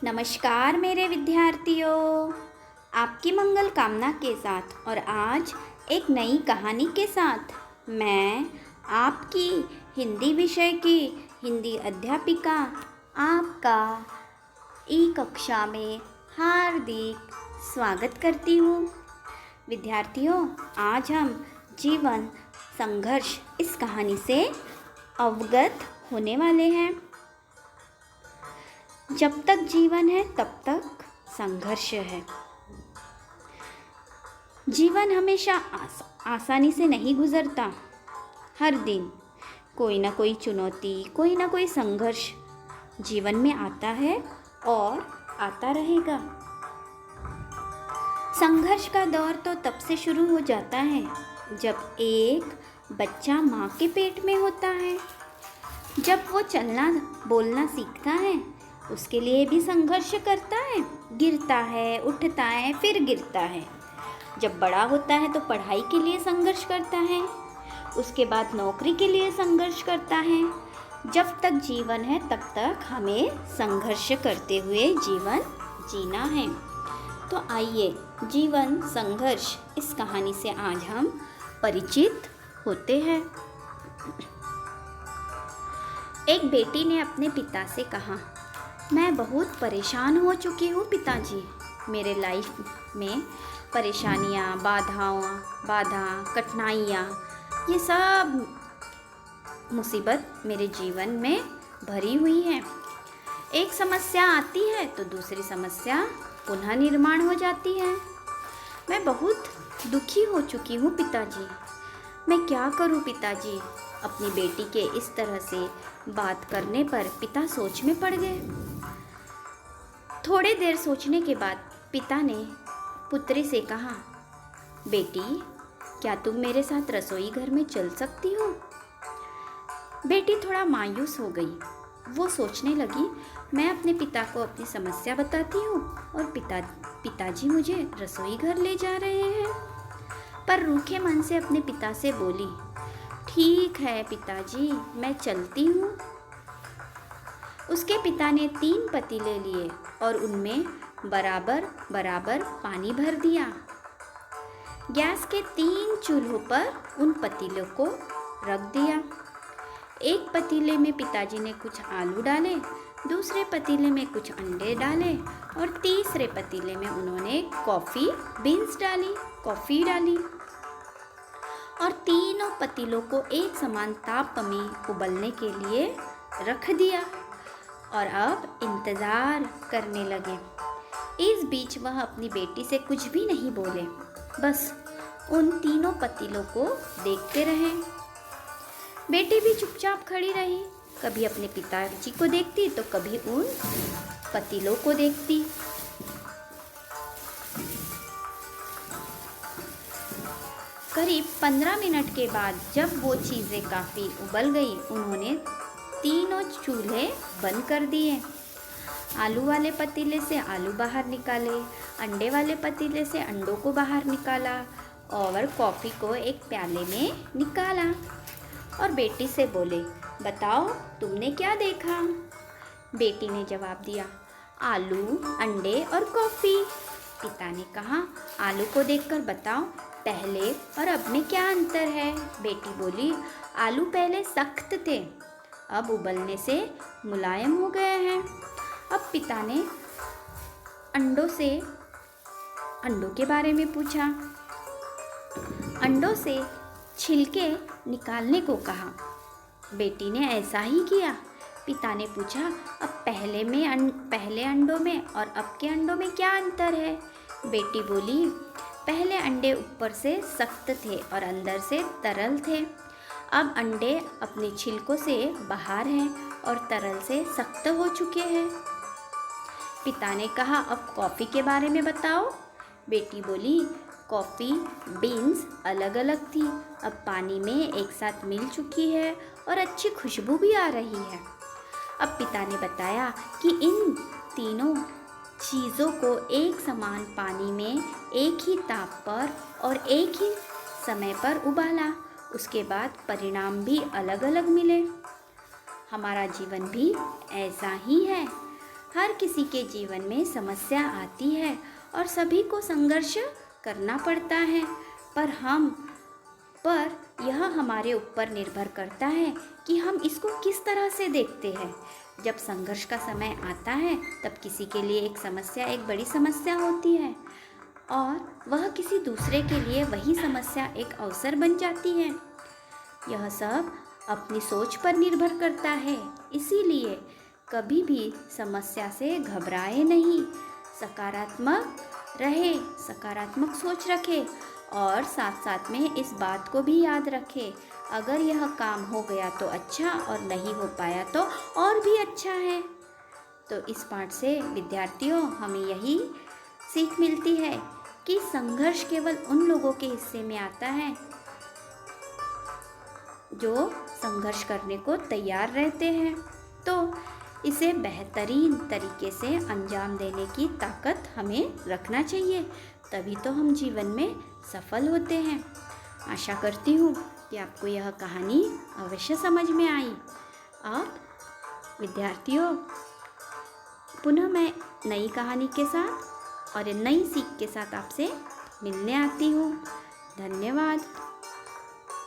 नमस्कार मेरे विद्यार्थियों, आपकी मंगल कामना के साथ और आज एक नई कहानी के साथ मैं आपकी हिंदी विषय की हिंदी अध्यापिका आपका ई कक्षा में हार्दिक स्वागत करती हूँ। विद्यार्थियों, आज हम जीवन संघर्ष इस कहानी से अवगत होने वाले हैं। जब तक जीवन है तब तक संघर्ष है। जीवन हमेशा आसानी से नहीं गुजरता। हर दिन कोई ना कोई चुनौती, कोई ना कोई संघर्ष जीवन में आता है और आता रहेगा। संघर्ष का दौर तो तब से शुरू हो जाता है जब एक बच्चा माँ के पेट में होता है। जब वो चलना बोलना सीखता है, उसके लिए भी संघर्ष करता है, गिरता है, उठता है, फिर गिरता है। जब बड़ा होता है तो पढ़ाई के लिए संघर्ष करता है, उसके बाद नौकरी के लिए संघर्ष करता है। जब तक जीवन है तब तक हमें संघर्ष करते हुए जीवन जीना है। तो आइए जीवन संघर्ष इस कहानी से आज हम परिचित होते हैं। एक बेटी ने अपने पिता से कहा, मैं बहुत परेशान हो चुकी हूँ पिताजी। मेरे लाइफ में परेशानियाँ, बाधा, कठिनाइयाँ, ये सब मुसीबत मेरे जीवन में भरी हुई है। एक समस्या आती है तो दूसरी समस्या पुनः निर्माण हो जाती है। मैं बहुत दुखी हो चुकी हूँ पिताजी। मैं क्या करूँ पिताजी? अपनी बेटी के इस तरह से बात करने पर पिता सोच में पड़ गए। थोड़ी देर सोचने के बाद पिता ने पुत्री से कहा, बेटी, क्या तुम मेरे साथ रसोई घर में चल सकती हो? बेटी थोड़ा मायूस हो गई। वो सोचने लगी, मैं अपने पिता को अपनी समस्या बताती हूँ और पिताजी मुझे रसोई घर ले जा रहे हैं। पर रूखे मन से अपने पिता से बोली, ठीक है पिताजी, मैं चलती हूँ। उसके पिता ने 3 पतीले लिए और उनमें बराबर बराबर पानी भर दिया। गैस के 3 चूल्हों पर उन पतीलों को रख दिया। एक पतीले में पिताजी ने कुछ आलू डाले, दूसरे पतीले में कुछ अंडे डाले और तीसरे पतीले में उन्होंने कॉफ़ी डाली और तीनों पतीलों को एक समान ताप में उबलने के लिए रख दिया और अब इंतज़ार करने लगे। इस बीच वह अपनी बेटी से कुछ भी नहीं बोले, बस उन तीनों पतीलों को देखते रहे। बेटी भी चुपचाप खड़ी रही, कभी अपने पिताजी को देखती तो कभी उन पतीलों को देखती। करीब 15 मिनट के बाद जब वो चीज़ें काफ़ी उबल गई, उन्होंने तीनों चूल्हे बंद कर दिए। आलू वाले पतीले से आलू बाहर निकाले, अंडे वाले पतीले से अंडों को बाहर निकाला और कॉफ़ी को एक प्याले में निकाला और बेटी से बोले, बताओ तुमने क्या देखा? बेटी ने जवाब दिया, आलू, अंडे और कॉफ़ी। पिता ने कहा, आलू को देखकर बताओ पहले और अब में क्या अंतर है? बेटी बोली, आलू पहले सख्त थे, अब उबलने से मुलायम हो गए हैं। अब पिता ने अंडों के बारे में पूछा। अंडों से छिलके निकालने को कहा। बेटी ने ऐसा ही किया। पिता ने पूछा, अब पहले अंडों में और अब के अंडों में क्या अंतर है? बेटी बोली, पहले अंडे ऊपर से सख्त थे और अंदर से तरल थे। अब अंडे अपने छिलकों से बाहर हैं और तरल से सख्त हो चुके हैं। पिता ने कहा, अब कॉफ़ी के बारे में बताओ। बेटी बोली, कॉफ़ी बीन्स अलग अलग थी, अब पानी में एक साथ मिल चुकी है और अच्छी खुशबू भी आ रही है। अब पिता ने बताया कि इन तीनों चीज़ों को एक समान पानी में एक ही ताप पर और एक ही समय पर उबाला, उसके बाद परिणाम भी अलग अलग मिले। हमारा जीवन भी ऐसा ही है। हर किसी के जीवन में समस्या आती है और सभी को संघर्ष करना पड़ता है, पर यह हमारे ऊपर निर्भर करता है कि हम इसको किस तरह से देखते हैं। जब संघर्ष का समय आता है तब किसी के लिए एक समस्या एक बड़ी समस्या होती है और वह किसी दूसरे के लिए वही समस्या एक अवसर बन जाती है। यह सब अपनी सोच पर निर्भर करता है, इसीलिए कभी भी समस्या से घबराए नहीं, सकारात्मक रहे, सकारात्मक सोच रखे और साथ साथ में इस बात को भी याद रखे, अगर यह काम हो गया तो अच्छा और नहीं हो पाया तो और भी अच्छा है। तो इस पाठ से विद्यार्थियों हमें यही सीख मिलती है कि संघर्ष केवल उन लोगों के हिस्से में आता है जो संघर्ष करने को तैयार रहते हैं। तो इसे बेहतरीन तरीके से अंजाम देने की ताकत हमें रखना चाहिए, तभी तो हम जीवन में सफल होते हैं। आशा करती हूँ कि आपको यह कहानी अवश्य समझ में आई। आप विद्यार्थियों, पुनः मैं नई कहानी के साथ और नई सीख के साथ आपसे मिलने आती हूँ। धन्यवाद।